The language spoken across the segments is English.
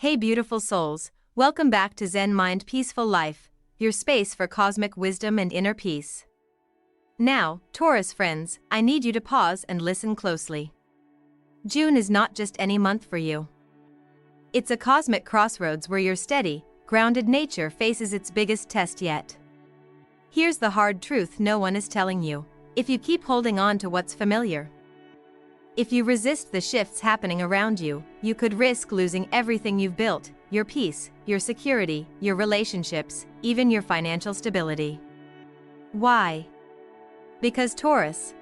Hey beautiful souls, welcome back to Zen Mind Peaceful Life, your space for cosmic wisdom and inner peace. Now, Taurus friends, I need you to pause and listen closely. June is not just any month for you. It's a cosmic crossroads where your steady, grounded nature faces its biggest test yet. Here's the hard truth no one is telling you: if you keep holding on to what's familiar, if you resist the shifts happening around you, you could risk losing everything you've built: your peace, your security, your relationships, even your financial stability. Why? Because Taurus,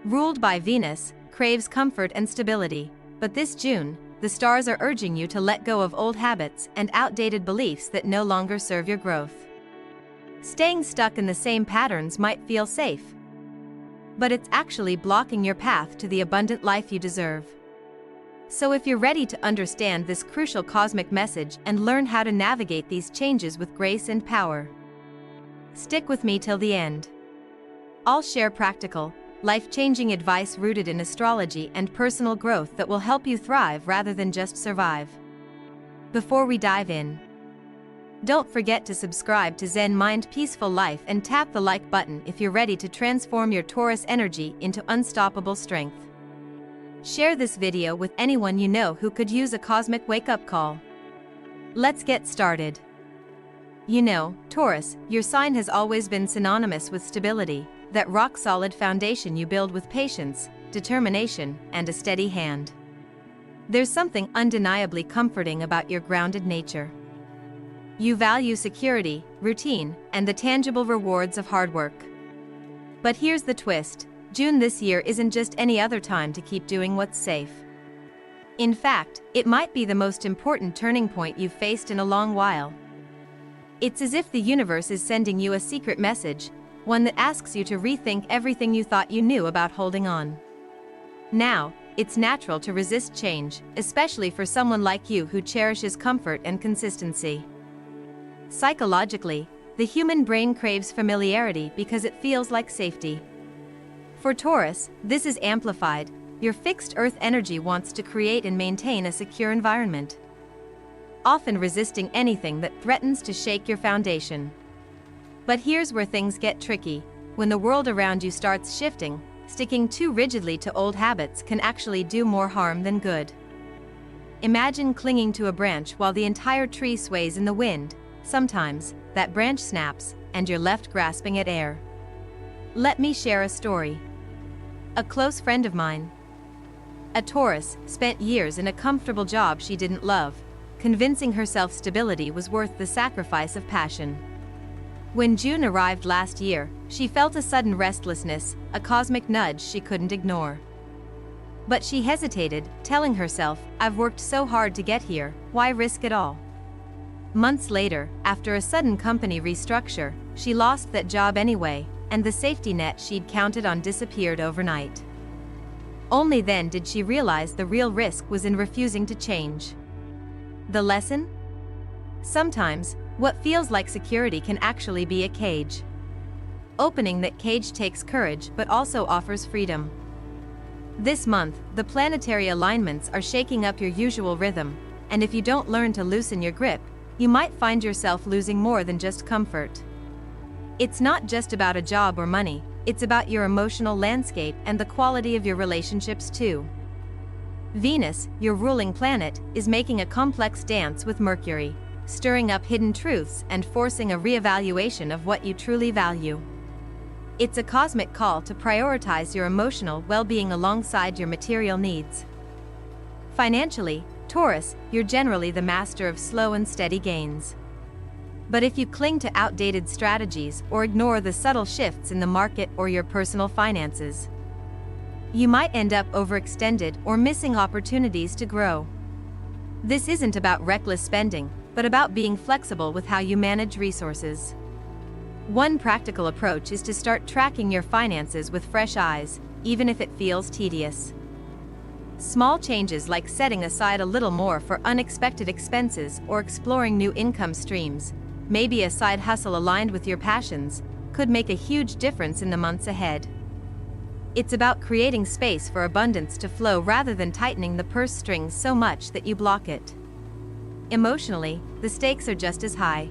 ruled by Venus, craves comfort and stability, but this June, the stars are urging you to let go of old habits and outdated beliefs that no longer serve your growth. Staying stuck in the same patterns might feel safe, but it's actually blocking your path to the abundant life you deserve. So if you're ready to understand this crucial cosmic message and learn how to navigate these changes with grace and power, stick with me till the end. I'll share practical, life-changing advice rooted in astrology and personal growth that will help you thrive rather than just survive. Before we dive in, don't forget to subscribe to Zen Mind Peaceful Life and tap the like button if you're ready to transform your Taurus energy into unstoppable strength. Share this video with anyone you know who could use a cosmic wake-up call. Let's get started. You know, Taurus, your sign has always been synonymous with stability, that rock-solid foundation you build with patience, determination, and a steady hand. There's something undeniably comforting about your grounded nature. You value security, routine, and the tangible rewards of hard work. But here's the twist: June this year isn't just any other time to keep doing what's safe. In fact, it might be the most important turning point you've faced in a long while. It's as if the universe is sending you a secret message, one that asks you to rethink everything you thought you knew about holding on. Now, it's natural to resist change, especially for someone like you who cherishes comfort and consistency. Psychologically, the human brain craves familiarity because it feels like safety. For Taurus, this is amplified. Your fixed earth energy wants to create and maintain a secure environment, often resisting anything that threatens to shake your foundation. But here's where things get tricky: when the world around you starts shifting, sticking too rigidly to old habits can actually do more harm than good. Imagine clinging to a branch while the entire tree sways in the wind. Sometimes, that branch snaps, and you're left grasping at air. Let me share a story. A close friend of mine, a Taurus, spent years in a comfortable job she didn't love, convincing herself stability was worth the sacrifice of passion. When June arrived last year, she felt a sudden restlessness, a cosmic nudge she couldn't ignore. But she hesitated, telling herself, "I've worked so hard to get here, why risk it all?" Months later, after a sudden company restructure, she lost that job anyway, and the safety net she'd counted on disappeared overnight. Only then did she realize the real risk was in refusing to change. The lesson? Sometimes, what feels like security can actually be a cage. Opening that cage takes courage but also offers freedom. This month, the planetary alignments are shaking up your usual rhythm, and if you don't learn to loosen your grip, you might find yourself losing more than just comfort. It's not just about a job or money, it's about your emotional landscape and the quality of your relationships too. Venus, your ruling planet, is making a complex dance with Mercury, stirring up hidden truths and forcing a reevaluation of what you truly value. It's a cosmic call to prioritize your emotional well-being alongside your material needs. Financially, Taurus, you're generally the master of slow and steady gains. But if you cling to outdated strategies or ignore the subtle shifts in the market or your personal finances, you might end up overextended or missing opportunities to grow. This isn't about reckless spending, but about being flexible with how you manage resources. One practical approach is to start tracking your finances with fresh eyes, even if it feels tedious. Small changes like setting aside a little more for unexpected expenses or exploring new income streams, maybe a side hustle aligned with your passions, could make a huge difference in the months ahead. It's about creating space for abundance to flow rather than tightening the purse strings so much that you block it. emotionally, the stakes are just as high.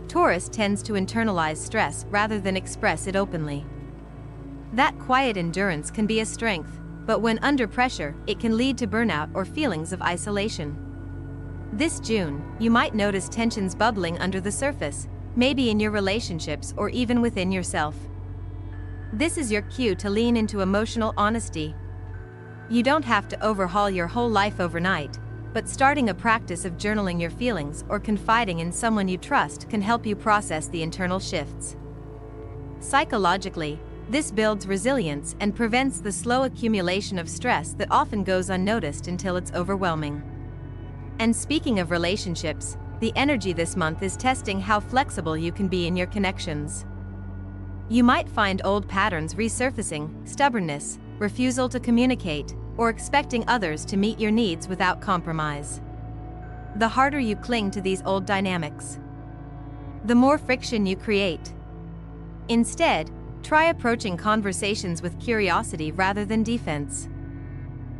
Taurus tends to internalize stress rather than express it openly. That quiet endurance can be a strength, but when under pressure, it can lead to burnout or feelings of isolation. This June, you might notice tensions bubbling under the surface, maybe in your relationships or even within yourself. This is your cue to lean into emotional honesty. You don't have to overhaul your whole life overnight, but starting a practice of journaling your feelings or confiding in someone you trust can help you process the internal shifts. Psychologically, this builds resilience and prevents the slow accumulation of stress that often goes unnoticed until it's overwhelming. And speaking of relationships, the energy this month is testing how flexible you can be in your connections. You might find old patterns resurfacing: stubbornness, refusal to communicate, or expecting others to meet your needs without compromise. The harder you cling to these old dynamics, the more friction you create. Instead, try approaching conversations with curiosity rather than defense.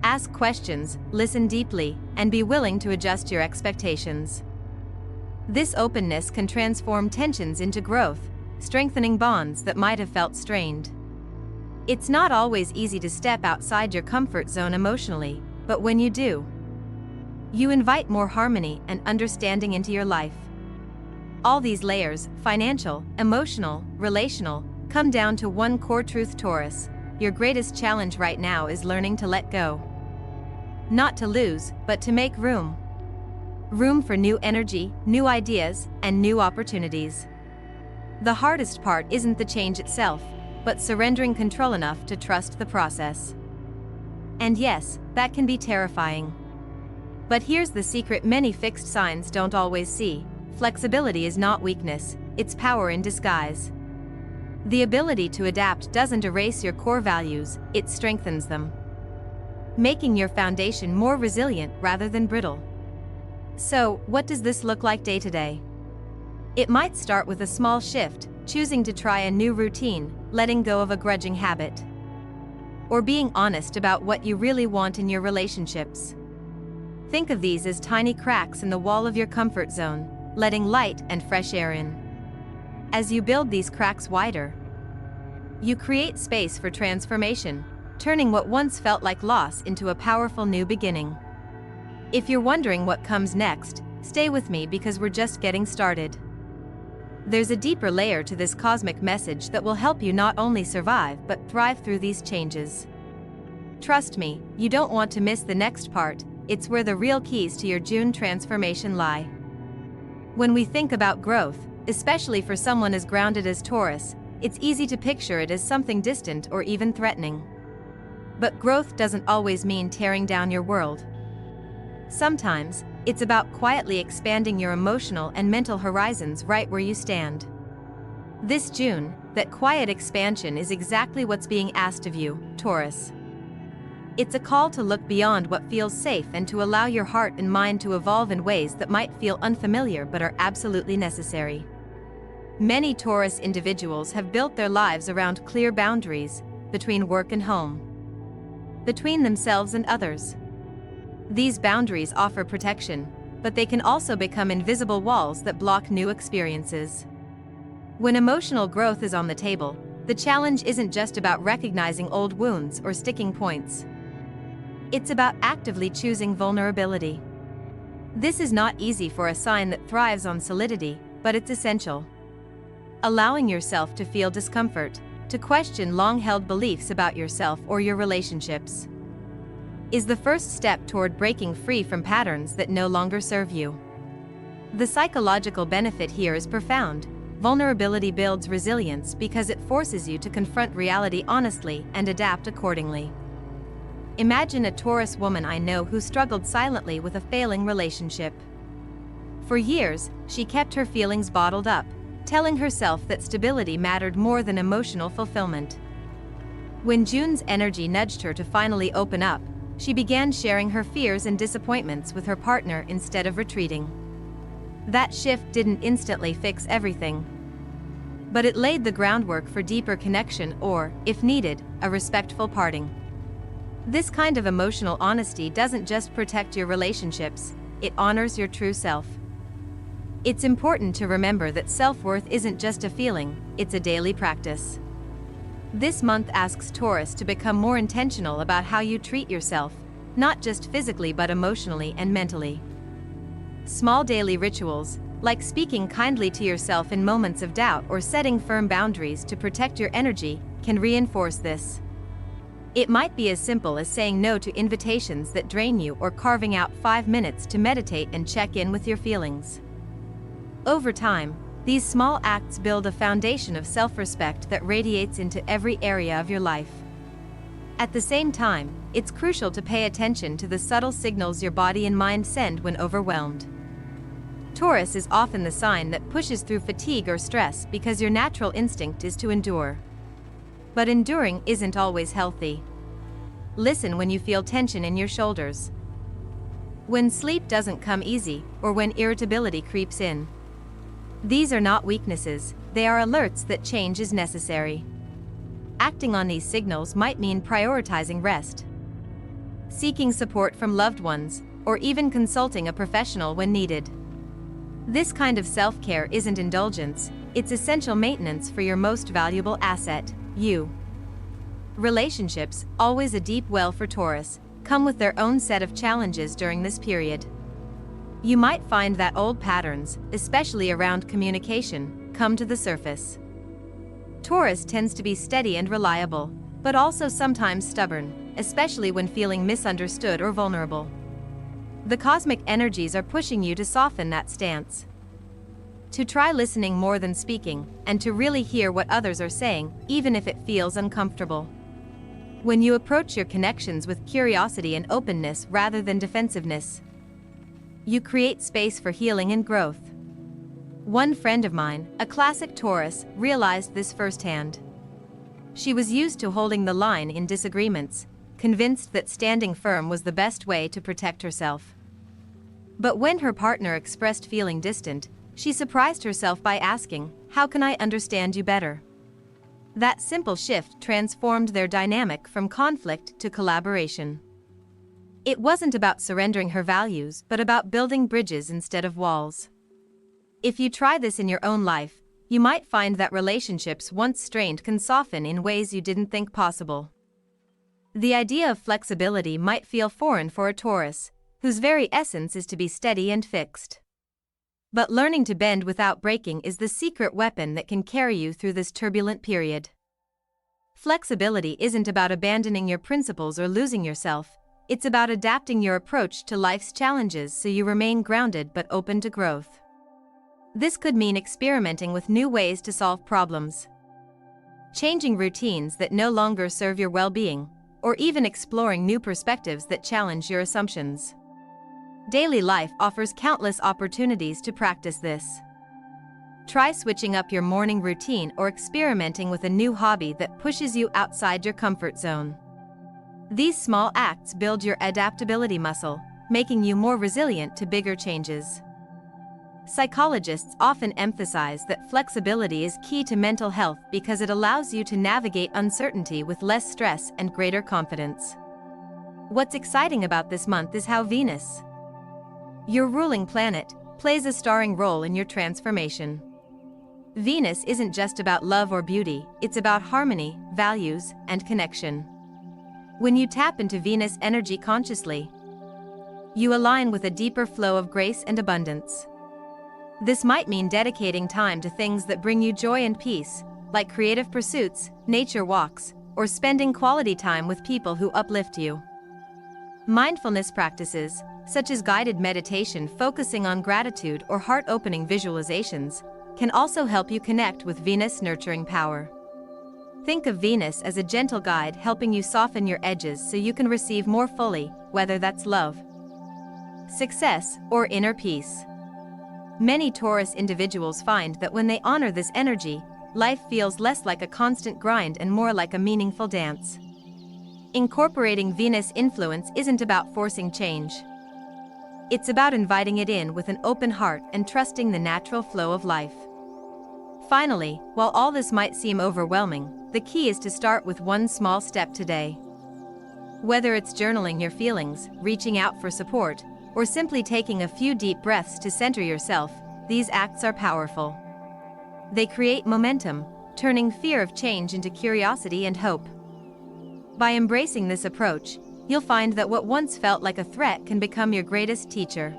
Ask questions, listen deeply, and be willing to adjust your expectations. This openness can transform tensions into growth, strengthening bonds that might have felt strained. It's not always easy to step outside your comfort zone emotionally, but when you do, you invite more harmony and understanding into your life. All these layers, financial, emotional, relational, come down to one core truth: Taurus, your greatest challenge right now is learning to let go. Not to lose, but to make room. Room for new energy, new ideas, and new opportunities. The hardest part isn't the change itself, but surrendering control enough to trust the process. And yes, that can be terrifying. But here's the secret many fixed signs don't always see: flexibility is not weakness, it's power in disguise. The ability to adapt doesn't erase your core values, it strengthens them, making your foundation more resilient rather than brittle. So, what does this look like day to day? It might start with a small shift, choosing to try a new routine, letting go of a grudging habit, or being honest about what you really want in your relationships. Think of these as tiny cracks in the wall of your comfort zone, letting light and fresh air in. As you build these cracks wider, you create space for transformation, turning what once felt like loss into a powerful new beginning. If you're wondering what comes next, stay with me because we're just getting started. There's a deeper layer to this cosmic message that will help you not only survive but thrive through these changes. Trust me, you don't want to miss the next part. It's where the real keys to your June transformation lie. When we think about growth, especially for someone as grounded as Taurus, it's easy to picture it as something distant or even threatening. But growth doesn't always mean tearing down your world. Sometimes, it's about quietly expanding your emotional and mental horizons right where you stand. This June, that quiet expansion is exactly what's being asked of you, Taurus. It's a call to look beyond what feels safe and to allow your heart and mind to evolve in ways that might feel unfamiliar but are absolutely necessary. Many Taurus individuals have built their lives around clear boundaries between work and home, between themselves and others. These boundaries offer protection, but they can also become invisible walls that block new experiences. When emotional growth is on the table, the challenge isn't just about recognizing old wounds or sticking points. It's about actively choosing vulnerability. This is not easy for a sign that thrives on solidity, but it's essential. Allowing yourself to feel discomfort, to question long-held beliefs about yourself or your relationships, is the first step toward breaking free from patterns that no longer serve you. The psychological benefit here is profound. Vulnerability builds resilience because it forces you to confront reality honestly and adapt accordingly. Imagine a Taurus woman I know who struggled silently with a failing relationship. For years, she kept her feelings bottled up, telling herself that stability mattered more than emotional fulfillment. When June's energy nudged her to finally open up, she began sharing her fears and disappointments with her partner instead of retreating. That shift didn't instantly fix everything, but it laid the groundwork for deeper connection or, if needed, a respectful parting. This kind of emotional honesty doesn't just protect your relationships, it honors your true self. It's important to remember that self-worth isn't just a feeling, it's a daily practice. This month asks Taurus to become more intentional about how you treat yourself, not just physically but emotionally and mentally. Small daily rituals, like speaking kindly to yourself in moments of doubt or setting firm boundaries to protect your energy, can reinforce this. It might be as simple as saying no to invitations that drain you or carving out 5 minutes to meditate and check in with your feelings. Over time, these small acts build a foundation of self-respect that radiates into every area of your life. At the same time, it's crucial to pay attention to the subtle signals your body and mind send when overwhelmed. Taurus is often the sign that pushes through fatigue or stress because your natural instinct is to endure. But enduring isn't always healthy. Listen when you feel tension in your shoulders, when sleep doesn't come easy, or when irritability creeps in. These are not weaknesses, they are alerts that change is necessary. Acting on these signals might mean prioritizing rest, seeking support from loved ones, or even consulting a professional when needed. This kind of self-care isn't indulgence, it's essential maintenance for your most valuable asset, you. Relationships, always a deep well for Taurus, come with their own set of challenges during this period. You might find that old patterns, especially around communication, come to the surface. Taurus tends to be steady and reliable, but also sometimes stubborn, especially when feeling misunderstood or vulnerable. The cosmic energies are pushing you to soften that stance, to try listening more than speaking, and to really hear what others are saying, even if it feels uncomfortable. When you approach your connections with curiosity and openness rather than defensiveness, you create space for healing and growth. One friend of mine, a classic Taurus, realized this firsthand. She was used to holding the line in disagreements, convinced that standing firm was the best way to protect herself. But when her partner expressed feeling distant, she surprised herself by asking, "How can I understand you better?" That simple shift transformed their dynamic from conflict to collaboration. It wasn't about surrendering her values, but about building bridges instead of walls. If you try this in your own life, you might find that relationships once strained can soften in ways you didn't think possible. The idea of flexibility might feel foreign for a Taurus, whose very essence is to be steady and fixed. But learning to bend without breaking is the secret weapon that can carry you through this turbulent period. Flexibility isn't about abandoning your principles or losing yourself. It's about adapting your approach to life's challenges so you remain grounded but open to growth. This could mean experimenting with new ways to solve problems, changing routines that no longer serve your well-being, or even exploring new perspectives that challenge your assumptions. Daily life offers countless opportunities to practice this. Try switching up your morning routine or experimenting with a new hobby that pushes you outside your comfort zone. These small acts build your adaptability muscle, making you more resilient to bigger changes. Psychologists often emphasize that flexibility is key to mental health because it allows you to navigate uncertainty with less stress and greater confidence. What's exciting about this month is how Venus, your ruling planet, plays a starring role in your transformation. Venus isn't just about love or beauty, it's about harmony, values, and connection. When you tap into Venus energy consciously, you align with a deeper flow of grace and abundance. This might mean dedicating time to things that bring you joy and peace, like creative pursuits, nature walks, or spending quality time with people who uplift you. Mindfulness practices, such as guided meditation focusing on gratitude or heart-opening visualizations, can also help you connect with Venus' nurturing power. Think of Venus as a gentle guide helping you soften your edges so you can receive more fully, whether that's love, success, or inner peace. Many Taurus individuals find that when they honor this energy, life feels less like a constant grind and more like a meaningful dance. Incorporating Venus influence isn't about forcing change. It's about inviting it in with an open heart and trusting the natural flow of life. Finally, while all this might seem overwhelming, the key is to start with one small step today. Whether it's journaling your feelings, reaching out for support, or simply taking a few deep breaths to center yourself, these acts are powerful. They create momentum, turning fear of change into curiosity and hope. By embracing this approach, you'll find that what once felt like a threat can become your greatest teacher.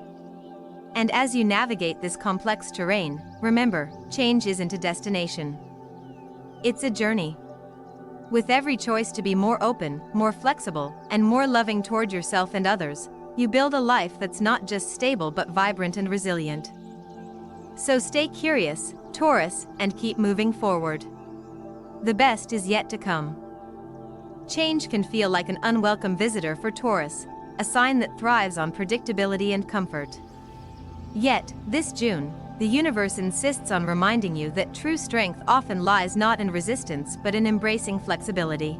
And as you navigate this complex terrain, remember, change isn't a destination. It's a journey. With every choice to be more open, more flexible, and more loving toward yourself and others, you build a life that's not just stable but vibrant and resilient. So stay curious, Taurus, and keep moving forward. The best is yet to come. Change can feel like an unwelcome visitor for Taurus, a sign that thrives on predictability and comfort. Yet, this June, the universe insists on reminding you that true strength often lies not in resistance but in embracing flexibility.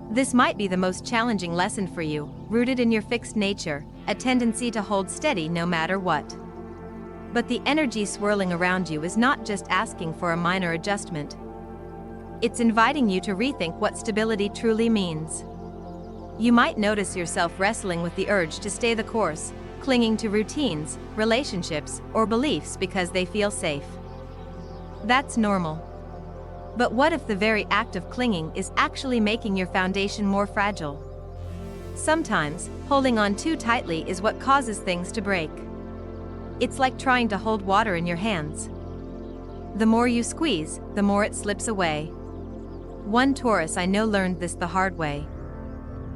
This might be the most challenging lesson for you, rooted in your fixed nature, a tendency to hold steady no matter what. But the energy swirling around you is not just asking for a minor adjustment. It's inviting you to rethink what stability truly means. You might notice yourself wrestling with the urge to stay the course, clinging to routines, relationships, or beliefs because they feel safe. That's normal. But what if the very act of clinging is actually making your foundation more fragile? Sometimes, holding on too tightly is what causes things to break. It's like trying to hold water in your hands. The more you squeeze, the more it slips away. One Taurus I know learned this the hard way.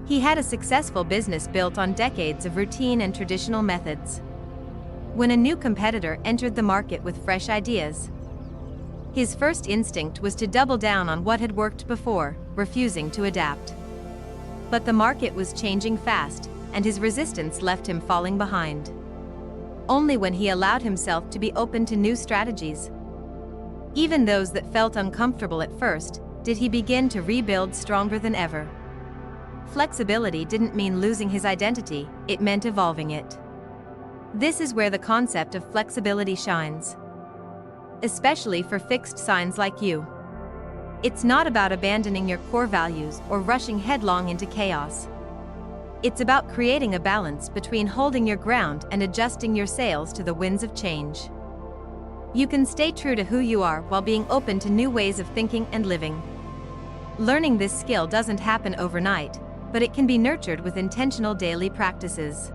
He had a successful business built on decades of routine and traditional methods. When a new competitor entered the market with fresh ideas, his first instinct was to double down on what had worked before, refusing to adapt. But the market was changing fast, and his resistance left him falling behind. Only when he allowed himself to be open to new strategies, even those that felt uncomfortable at first, did he begin to rebuild stronger than ever. Flexibility didn't mean losing his identity, it meant evolving it. This is where the concept of flexibility shines. Especially for fixed signs like you. It's not about abandoning your core values or rushing headlong into chaos. It's about creating a balance between holding your ground and adjusting your sails to the winds of change. You can stay true to who you are while being open to new ways of thinking and living. Learning this skill doesn't happen overnight, but it can be nurtured with intentional daily practices.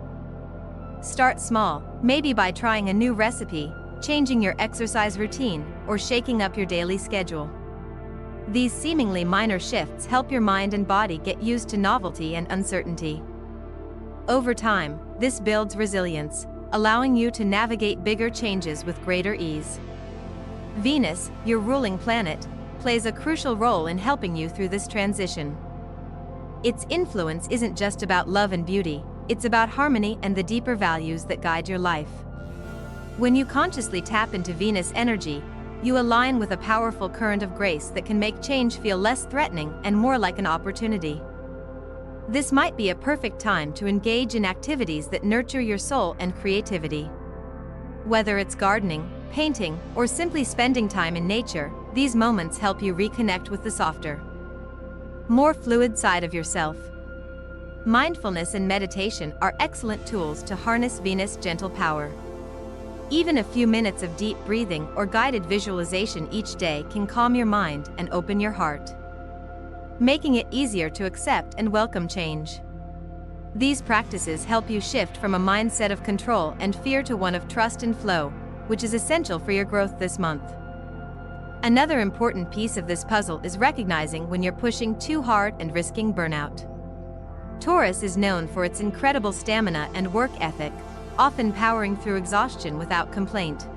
Start small, maybe by trying a new recipe, changing your exercise routine, or shaking up your daily schedule. These seemingly minor shifts help your mind and body get used to novelty and uncertainty. Over time, this builds resilience, allowing you to navigate bigger changes with greater ease. Venus, your ruling planet, plays a crucial role in helping you through this transition. Its influence isn't just about love and beauty, it's about harmony and the deeper values that guide your life. When you consciously tap into Venus energy, you align with a powerful current of grace that can make change feel less threatening and more like an opportunity. This might be a perfect time to engage in activities that nurture your soul and creativity. Whether it's gardening, painting, or simply spending time in nature, these moments help you reconnect with the softer, more fluid side of yourself. Mindfulness and meditation are excellent tools to harness Venus' gentle power. Even a few minutes of deep breathing or guided visualization each day can calm your mind and open your heart, making it easier to accept and welcome change. These practices help you shift from a mindset of control and fear to one of trust and flow, which is essential for your growth this month. Another important piece of this puzzle is recognizing when you're pushing too hard and risking burnout. Taurus is known for its incredible stamina and work ethic, often powering through exhaustion without complaint.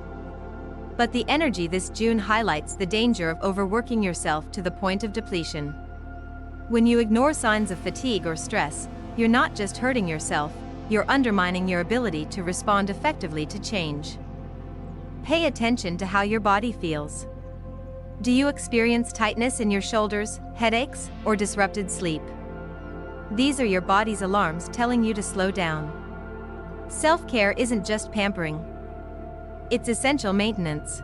But the energy this June highlights the danger of overworking yourself to the point of depletion. When you ignore signs of fatigue or stress, you're not just hurting yourself, you're undermining your ability to respond effectively to change. Pay attention to how your body feels. Do you experience tightness in your shoulders, headaches, or disrupted sleep? These are your body's alarms telling you to slow down. Self-care isn't just pampering. It's essential maintenance.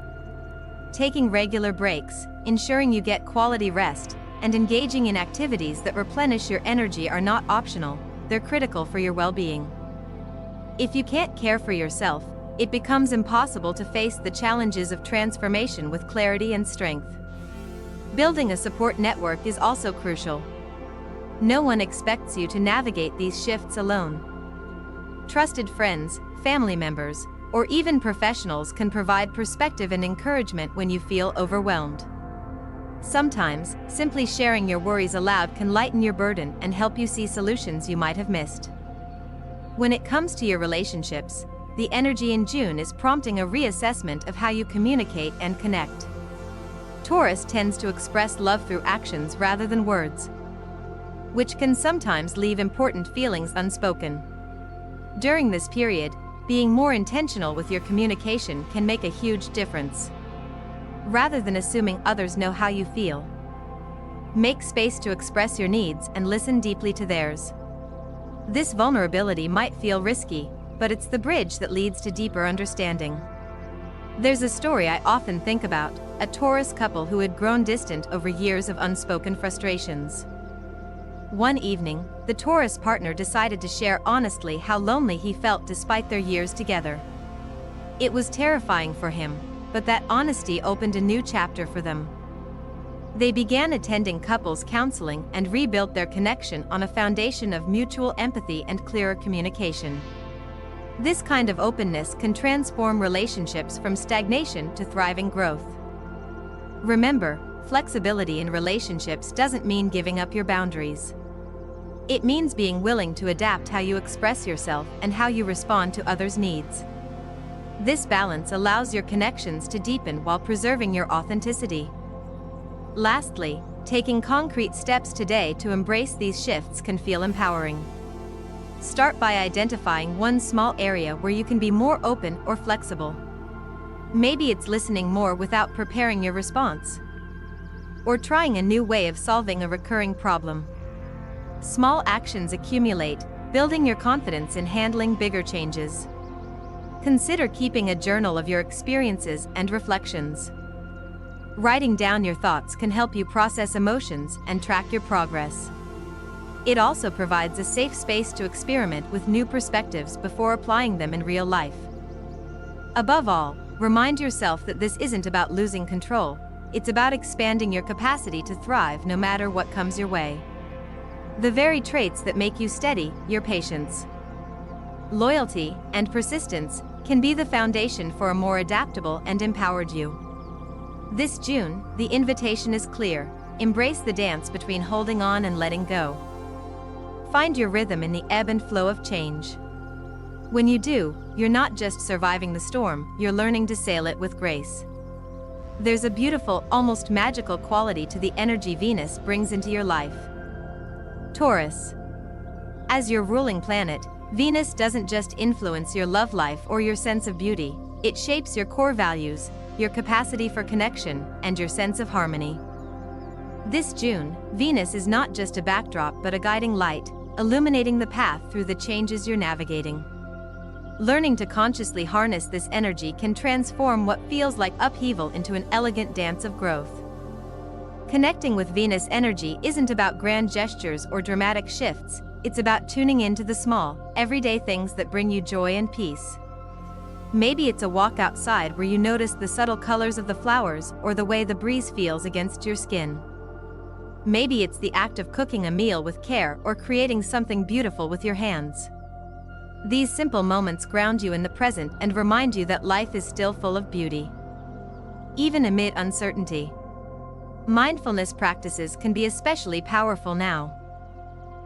Taking regular breaks, ensuring you get quality rest, and engaging in activities that replenish your energy are not optional, they're critical for your well-being. If you can't care for yourself, it becomes impossible to face the challenges of transformation with clarity and strength. Building a support network is also crucial. No one expects you to navigate these shifts alone. Trusted friends, family members, or even professionals can provide perspective and encouragement when you feel overwhelmed. Sometimes, simply sharing your worries aloud can lighten your burden and help you see solutions you might have missed. When it comes to your relationships, the energy in June is prompting a reassessment of how you communicate and connect. Taurus tends to express love through actions rather than words, which can sometimes leave important feelings unspoken. During this period, being more intentional with your communication can make a huge difference. Rather than assuming others know how you feel, make space to express your needs and listen deeply to theirs. This vulnerability might feel risky, but it's the bridge that leads to deeper understanding. There's a story I often think about, a Taurus couple who had grown distant over years of unspoken frustrations. One evening, the Taurus partner decided to share honestly how lonely he felt despite their years together. It was terrifying for him, but that honesty opened a new chapter for them. They began attending couples counseling and rebuilt their connection on a foundation of mutual empathy and clearer communication. This kind of openness can transform relationships from stagnation to thriving growth. Remember, flexibility in relationships doesn't mean giving up your boundaries. It means being willing to adapt how you express yourself and how you respond to others' needs. This balance allows your connections to deepen while preserving your authenticity. Lastly, taking concrete steps today to embrace these shifts can feel empowering. Start by identifying one small area where you can be more open or flexible. Maybe it's listening more without preparing your response, or trying a new way of solving a recurring problem. Small actions accumulate, building your confidence in handling bigger changes. Consider keeping a journal of your experiences and reflections. Writing down your thoughts can help you process emotions and track your progress. It also provides a safe space to experiment with new perspectives before applying them in real life. Above all, remind yourself that this isn't about losing control, it's about expanding your capacity to thrive no matter what comes your way. The very traits that make you steady, your patience, loyalty, and persistence, can be the foundation for a more adaptable and empowered you. This June, the invitation is clear: embrace the dance between holding on and letting go. Find your rhythm in the ebb and flow of change. When you do, you're not just surviving the storm, you're learning to sail it with grace. There's a beautiful, almost magical quality to the energy Venus brings into your life. Taurus. As your ruling planet, Venus doesn't just influence your love life or your sense of beauty, it shapes your core values, your capacity for connection, and your sense of harmony. This June, Venus is not just a backdrop but a guiding light, illuminating the path through the changes you're navigating. Learning to consciously harness this energy can transform what feels like upheaval into an elegant dance of growth. Connecting with Venus energy isn't about grand gestures or dramatic shifts, it's about tuning into the small, everyday things that bring you joy and peace. Maybe it's a walk outside where you notice the subtle colors of the flowers or the way the breeze feels against your skin. Maybe it's the act of cooking a meal with care or creating something beautiful with your hands. These simple moments ground you in the present and remind you that life is still full of beauty, even amid uncertainty. Mindfulness practices can be especially powerful now.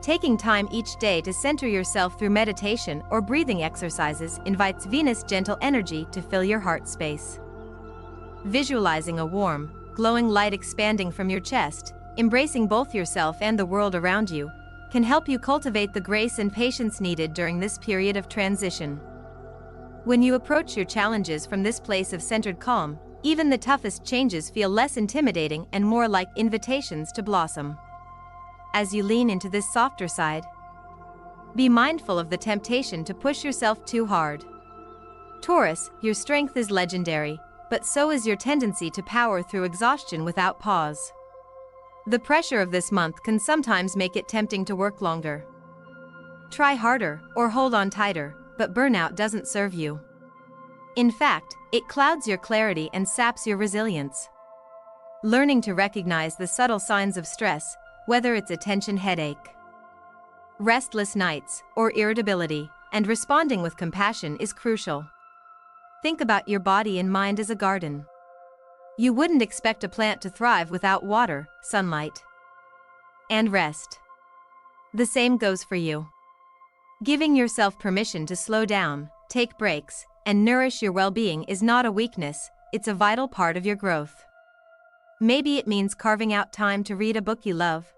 Taking time each day to center yourself through meditation or breathing exercises invites Venus' gentle energy to fill your heart space. Visualizing a warm, glowing light expanding from your chest, embracing both yourself and the world around you, can help you cultivate the grace and patience needed during this period of transition. When you approach your challenges from this place of centered calm, even the toughest changes feel less intimidating and more like invitations to blossom. As you lean into this softer side, be mindful of the temptation to push yourself too hard. Taurus, your strength is legendary, but so is your tendency to power through exhaustion without pause. The pressure of this month can sometimes make it tempting to work longer, try harder, or hold on tighter, but burnout doesn't serve you. In fact, it clouds your clarity and saps your resilience. Learning to recognize the subtle signs of stress, whether it's a tension headache, restless nights, or irritability, and responding with compassion is crucial. Think about your body and mind as a garden. You wouldn't expect a plant to thrive without water, sunlight, and rest. The same goes for you. Giving yourself permission to slow down, take breaks, and nourish your well-being is not a weakness, it's a vital part of your growth. Maybe it means carving out time to read a book you love,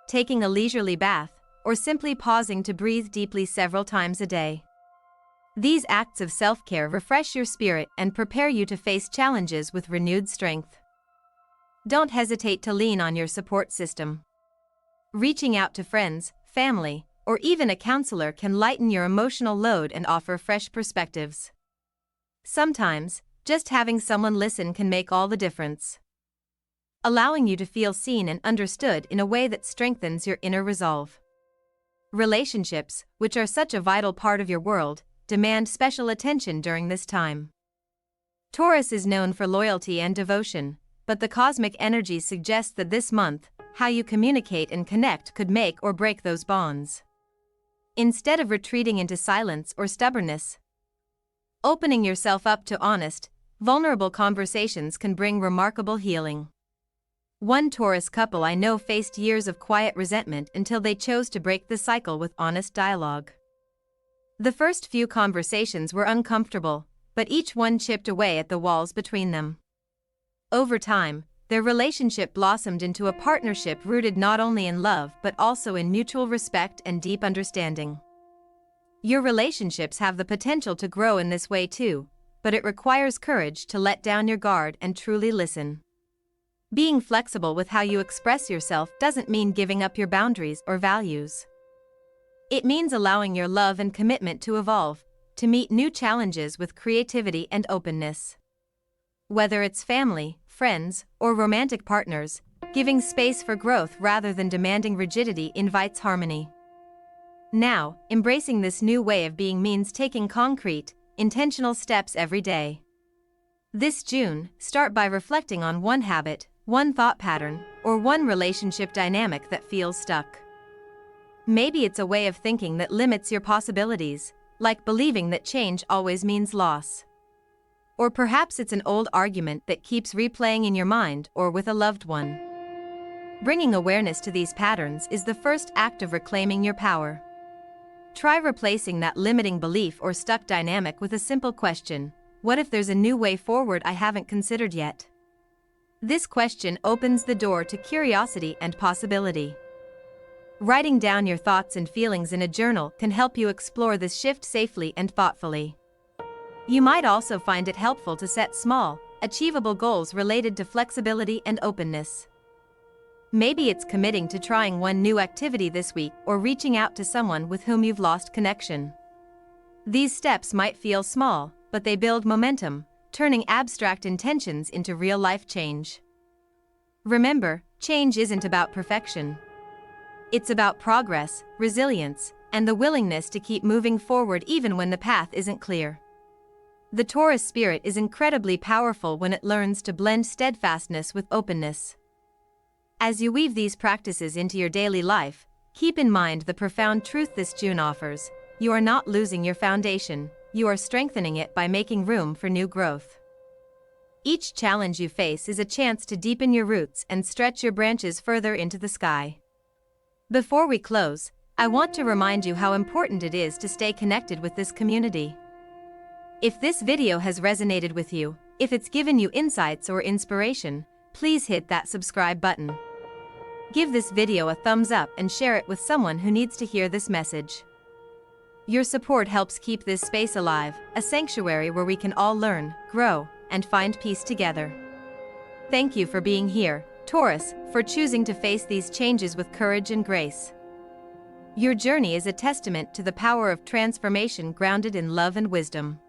taking a leisurely bath, or simply pausing to breathe deeply several times a day. These acts of self-care refresh your spirit and prepare you to face challenges with renewed strength. Don't hesitate to lean on your support system. Reaching out to friends, family, or even a counselor can lighten your emotional load and offer fresh perspectives. Sometimes, just having someone listen can make all the difference, allowing you to feel seen and understood in a way that strengthens your inner resolve. Relationships, which are such a vital part of your world, demand special attention during this time. Taurus is known for loyalty and devotion, but the cosmic energy suggests that this month, how you communicate and connect could make or break those bonds. Instead of retreating into silence or stubbornness, opening yourself up to honest, vulnerable conversations can bring remarkable healing. One Taurus couple I know faced years of quiet resentment until they chose to break the cycle with honest dialogue. The first few conversations were uncomfortable, but each one chipped away at the walls between them. Over time, their relationship blossomed into a partnership rooted not only in love but also in mutual respect and deep understanding. Your relationships have the potential to grow in this way too, but it requires courage to let down your guard and truly listen. Being flexible with how you express yourself doesn't mean giving up your boundaries or values. It means allowing your love and commitment to evolve, to meet new challenges with creativity and openness. Whether it's family, friends, or romantic partners, giving space for growth rather than demanding rigidity invites harmony. Now, embracing this new way of being means taking concrete, intentional steps every day. This June, start by reflecting on one habit, one thought pattern, or one relationship dynamic that feels stuck. Maybe it's a way of thinking that limits your possibilities, like believing that change always means loss. Or perhaps it's an old argument that keeps replaying in your mind or with a loved one. Bringing awareness to these patterns is the first act of reclaiming your power. Try replacing that limiting belief or stuck dynamic with a simple question: what if there's a new way forward I haven't considered yet? This question opens the door to curiosity and possibility. Writing down your thoughts and feelings in a journal can help you explore this shift safely and thoughtfully. You might also find it helpful to set small, achievable goals related to flexibility and openness. Maybe it's committing to trying one new activity this week or reaching out to someone with whom you've lost connection. These steps might feel small, but they build momentum, turning abstract intentions into real-life change. Remember, change isn't about perfection. It's about progress, resilience, and the willingness to keep moving forward even when the path isn't clear. The Taurus spirit is incredibly powerful when it learns to blend steadfastness with openness. As you weave these practices into your daily life, keep in mind the profound truth this June offers: you are not losing your foundation, you are strengthening it by making room for new growth. Each challenge you face is a chance to deepen your roots and stretch your branches further into the sky. Before we close, I want to remind you how important it is to stay connected with this community. If this video has resonated with you, if it's given you insights or inspiration, please hit that subscribe button. Give this video a thumbs up and share it with someone who needs to hear this message. Your support helps keep this space alive, a sanctuary where we can all learn, grow, and find peace together. Thank you for being here, Taurus, for choosing to face these changes with courage and grace. Your journey is a testament to the power of transformation grounded in love and wisdom.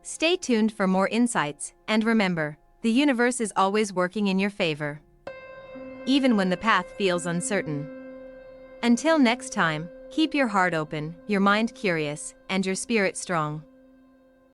Stay tuned for more insights, and remember, the universe is always working in your favor, even when the path feels uncertain. Until next time, Keep your heart open, your mind curious, and your spirit strong.